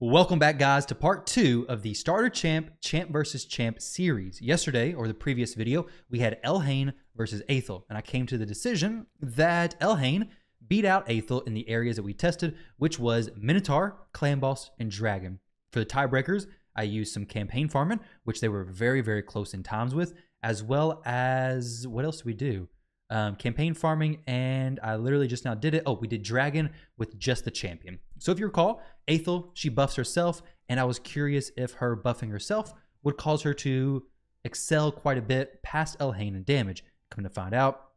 Welcome back, guys, to part 2 of the Starter Champ versus Champ series. Yesterday, or the previous video, we had Elhain versus Aethel, and I came to the decision that Elhain beat out Aethel in the areas that we tested, which was Minotaur, Clan Boss, and Dragon. For the tiebreakers, I used some campaign farming, which they were very, very close in times with, as well as, what else did we do? Campaign farming, and I literally just now did it. Oh, we did Dragon with just the champion. So if you recall, Aethel, she buffs herself, and I was curious if her buffing herself would cause her to excel quite a bit past Elhain in damage. Come to find out,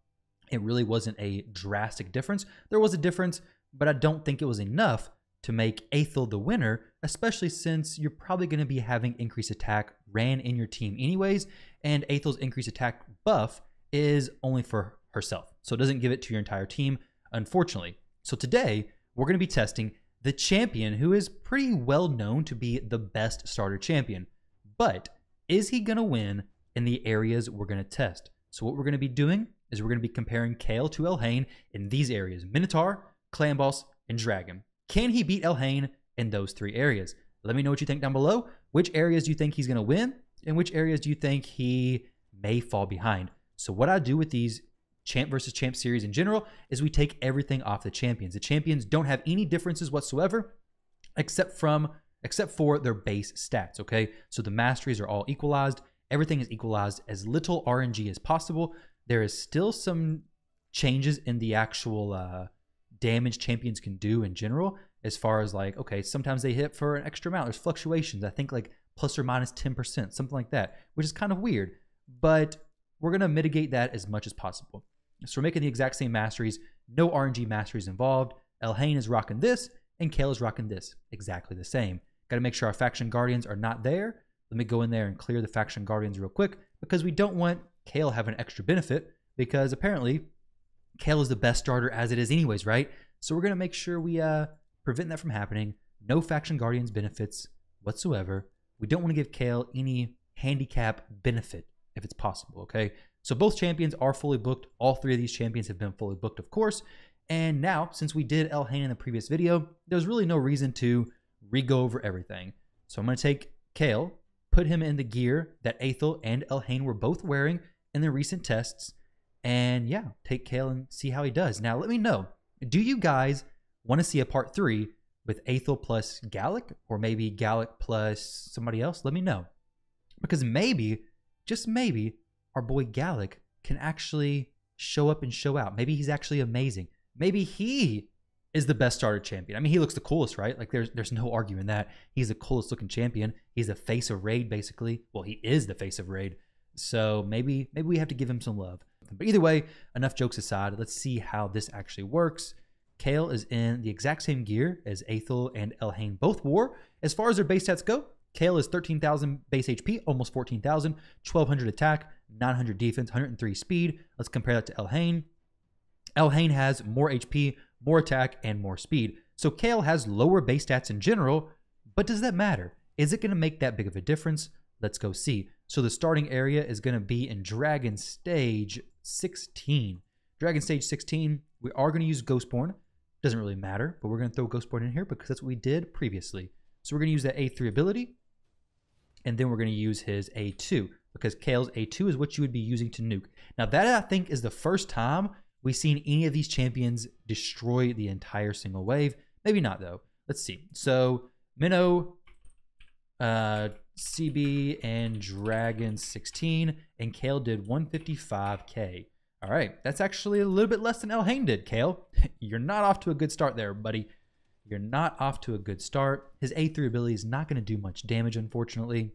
it really wasn't a drastic difference. There was a difference, but I don't think it was enough to make Aethel the winner, especially since you're probably going to be having increased attack ran in your team anyways, and Aethel's increased attack buff is only for herself. So it doesn't give it to your entire team, unfortunately. So today, we're going to be testing the champion who is pretty well known to be the best starter champion. But is he going to win in the areas we're going to test? So what we're going to be doing is we're going to be comparing Kael to Elhain in these areas: Minotaur, Clan Boss, and Dragon. Can he beat Elhain in those 3 areas? Let me know what you think down below. Which areas do you think he's going to win? And which areas do you think he may fall behind? So what I do with these Champ versus Champ series in general is we take everything off the champions. The champions don't have any differences whatsoever except for their base stats, okay? So the masteries are all equalized. Everything is equalized, as little RNG as possible. There is still some changes in the actual damage champions can do in general, as far as like, okay, sometimes they hit for an extra amount. There's fluctuations, I think like plus or minus 10%, something like that, which is kind of weird, but we're going to mitigate that as much as possible. So we're making the exact same masteries, no RNG masteries involved. Elhain is rocking this, and Kael is rocking this, exactly the same. Got to make sure our faction guardians are not there. Let me go in there and clear the faction guardians real quick, because we don't want Kael having an extra benefit, because apparently Kael is the best starter as it is anyways, right? So we're going to make sure we prevent that from happening. No faction guardians benefits whatsoever. We don't want to give Kael any handicap benefit if it's possible, okay? So both champions are fully booked. All 3 of these champions have been fully booked, of course. And now, since we did Elhain in the previous video, there's really no reason to re-go over everything. So I'm going to take Kael, put him in the gear that Aethel and Elhain were both wearing in the recent tests, and yeah, take Kael and see how he does. Now, let me know, do you guys want to see a part 3 with Aethel plus Gallic, or maybe Gallic plus somebody else? Let me know. Because maybe, just maybe, our boy Gallic can actually show up and show out. Maybe he's actually amazing. Maybe he is the best starter champion. I mean, he looks the coolest, right? Like, there's no arguing that. He's the coolest looking champion. He's the face of Raid, basically. Well, he is the face of Raid. So maybe we have to give him some love. But either way, enough jokes aside, let's see how this actually works. Kael is in the exact same gear as Aethel and Elhain both wore. As far as their base stats go, Kael is 13,000 base HP, almost 14,000, 1,200 attack, 900 defense, 103 speed. Let's compare that to Elhain. Elhain has more HP, more attack, and more speed. So Kael has lower base stats in general, but does that matter? Is it going to make that big of a difference? Let's go see. So the starting area is going to be in Dragon Stage 16. Dragon Stage 16, we are going to use Ghostborn. Doesn't really matter, but we're going to throw Ghostborn in here because that's what we did previously. So we're going to use that A3 ability, and then we're going to use his A2, because Kael's A2 is what you would be using to nuke. Now that, I think, is the first time we've seen any of these champions destroy the entire single wave. Maybe not, though. Let's see. So Minnow, CB, and Dragon 16, and Kael did 155k. All right, that's actually a little bit less than Elhain did, Kael. You're not off to a good start there, buddy. You're not off to a good start. His A3 ability is not going to do much damage, unfortunately.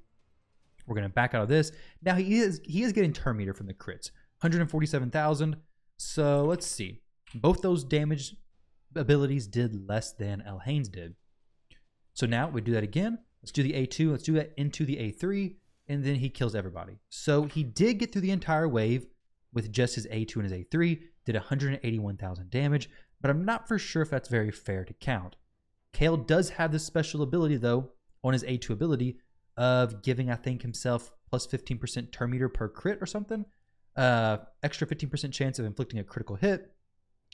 We're going to back out of this. Now, he is getting turn meter from the crits. 147,000. So, let's see. Both those damage abilities did less than Elhain's did. So now, we do that again. Let's do the A2. Let's do that into the A3. And then he kills everybody. So, he did get through the entire wave with just his A2 and his A3. Did 181,000 damage. But I'm not for sure if that's very fair to count. Kael does have this special ability, though, on his A2 ability of giving, I think, himself plus 15% turn meter per crit or something. Extra 15% chance of inflicting a critical hit.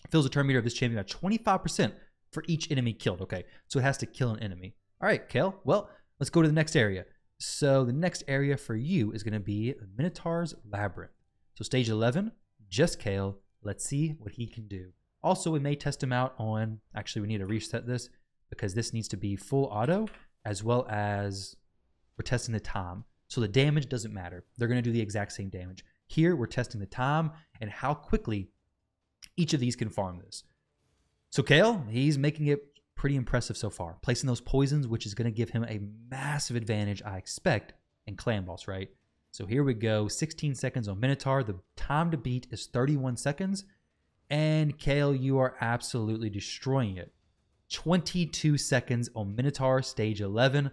Fills the turn meter of this champion at 25% for each enemy killed. Okay, so it has to kill an enemy. All right, Kael. Well, let's go to the next area. So the next area for you is going to be Minotaur's Labyrinth. So stage 11, just Kael. Let's see what he can do. Also, we may test him out on, actually we need to reset this because this needs to be full auto, as well as we're testing the time. So the damage doesn't matter. They're going to do the exact same damage. Here, we're testing the time and how quickly each of these can farm this. So Kael, he's making it pretty impressive so far. Placing those poisons, which is going to give him a massive advantage, I expect, in Clan Boss, right? So here we go. 16 seconds on Minotaur. The time to beat is 31 seconds. And Kael, you are absolutely destroying it. 22 seconds on Minotaur, stage 11.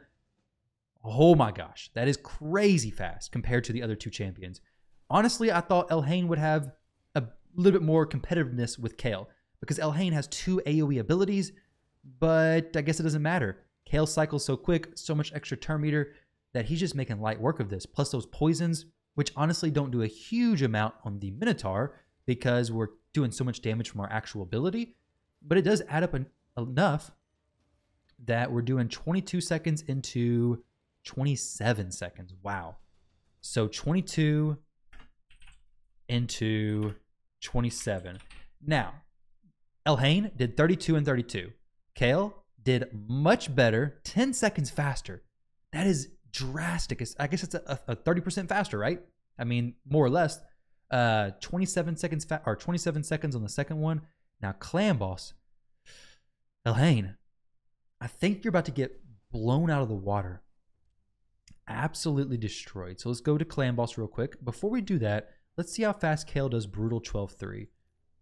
Oh my gosh, that is crazy fast compared to the other two champions. Honestly, I thought Elhain would have a little bit more competitiveness with Kael because Elhain has 2 AoE abilities, but I guess it doesn't matter. Kael cycles so quick, so much extra turn meter that he's just making light work of this. Plus those poisons, which honestly don't do a huge amount on the Minotaur because we're doing so much damage from our actual ability, but it does add up enough that we're doing 22 seconds into 27 seconds. Wow. So 22 into 27. Now, Elhain did 32 and 32. Kael did much better, 10 seconds faster. That is drastic. I guess it's a 30% faster, right? I mean, more or less. 27 seconds or 27 seconds on the second one. Now, Clan Boss, Elhain, I think you're about to get blown out of the water. Absolutely destroyed. So let's go to Clan Boss real quick. Before we do that, let's see how fast Kael does Brutal 12-3. We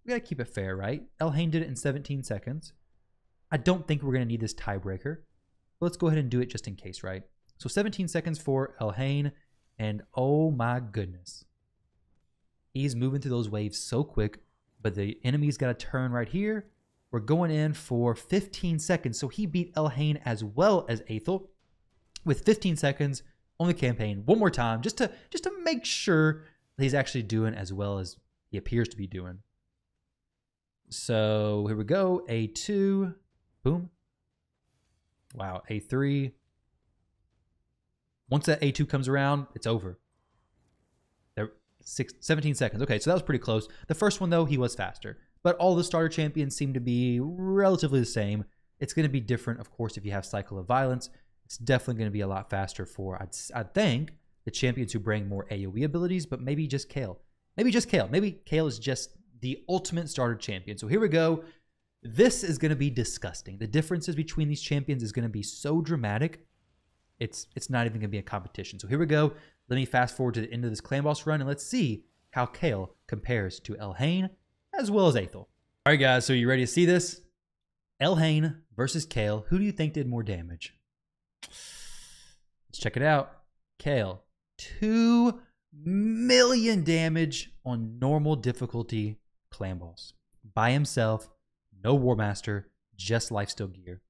gotta keep it fair, right? Elhain did it in 17 seconds. I don't think we're gonna need this tiebreaker, but let's go ahead and do it just in case, right? So 17 seconds for Elhain, and oh my goodness. He's moving through those waves so quick, but the enemy's gotta turn right here. We're going in for 15 seconds, so he beat Elhain as well as Aethel with 15 seconds on the campaign. One more time, just to make sure that he's actually doing as well as he appears to be doing. So here we go. A2, boom. Wow, A3. Once that A2 comes around, it's over. 17 seconds. Okay, so that was pretty close. The first one, though, he was faster. But all the starter champions seem to be relatively the same. It's going to be different, of course, if you have Cycle of Violence. It's definitely going to be a lot faster for, I'd think, the champions who bring more AoE abilities, but maybe just Kael. Maybe just Kael. Maybe Kael is just the ultimate starter champion. So here we go. This is going to be disgusting. The differences between these champions is going to be so dramatic. It's not even going to be a competition. So here we go. Let me fast forward to the end of this Clan Boss run, and let's see how Kael compares to Elhain as well as Aethel. All right, guys, so you ready to see this? Elhain versus Kael. Who do you think did more damage? Let's check it out. Kael, 2 million damage on normal difficulty Clan Boss. By himself, no War Master, just lifesteal gear.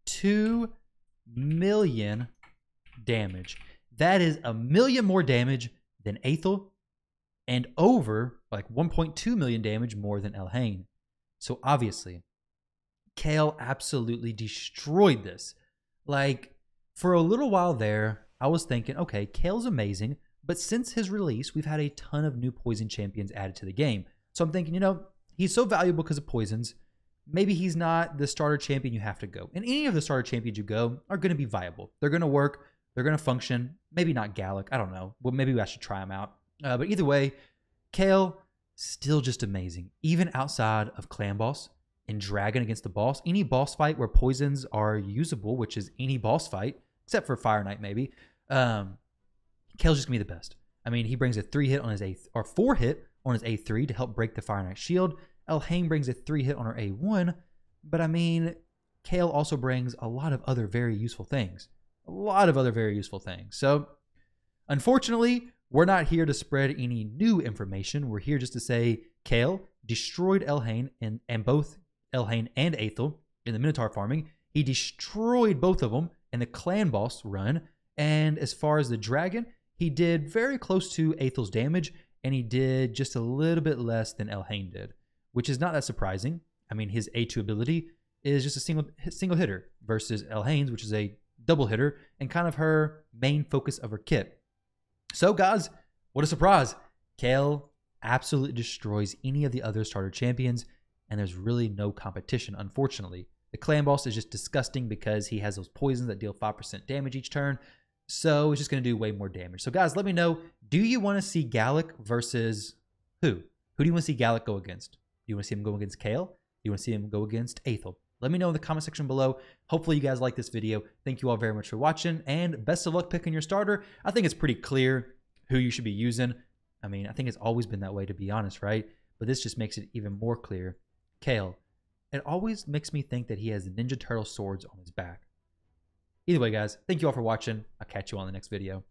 2 million damage. That is 1 million more damage than Aethel and over like 1.2 million damage more than Elhain. So obviously, Kael absolutely destroyed this. Like, for a little while there, I was thinking, okay, Kael's amazing, but since his release, we've had a ton of new poison champions added to the game. So I'm thinking, you know, he's so valuable because of poisons. Maybe he's not the starter champion you have to go. And any of the starter champions you go are going to be viable. They're going to work. They're going to function. Maybe not Gallic. I don't know. Well, maybe I should try him out. But either way, Kael, still just amazing. Even outside of Clan Boss and Dragon against the boss, any boss fight where poisons are usable, which is any boss fight, except for Fire Knight maybe, Kael's just going to be the best. I mean, he brings a 3-hit on his A, or 4-hit on his A3 to help break the Fire Knight shield. Elhain brings a 3-hit on her A1, but I mean, Kael also brings a lot of other very useful things. So, unfortunately, we're not here to spread any new information. We're here just to say Kael destroyed Elhain and both Elhain and Aethel in the Minotaur farming. He destroyed both of them in the Clan Boss run. And as far as the Dragon, he did very close to Aethel's damage, and he did just a little bit less than Elhain did, which is not that surprising. I mean, his A2 ability is just a single hitter versus Elhain's, which is a double hitter and kind of her main focus of her kit. So guys, what a surprise. Kael absolutely destroys any of the other starter champions, and there's really no competition, unfortunately. The clan boss is just disgusting because he has those poisons that deal 5% damage each turn, so it's just going to do way more damage. So guys, let me know, do you want to see Gallic versus who? Who do you want to see Gallic go against? Do you want to see him go against Kael? Do you want to see him go against Aethel? Let me know in the comment section below. Hopefully you guys like this video. Thank you all very much for watching, and best of luck picking your starter. I think it's pretty clear who you should be using. I mean, I think it's always been that way, to be honest, right? But this just makes it even more clear. Kael. It always makes me think that he has Ninja Turtle swords on his back. Either way, guys, thank you all for watching. I'll catch you on the next video.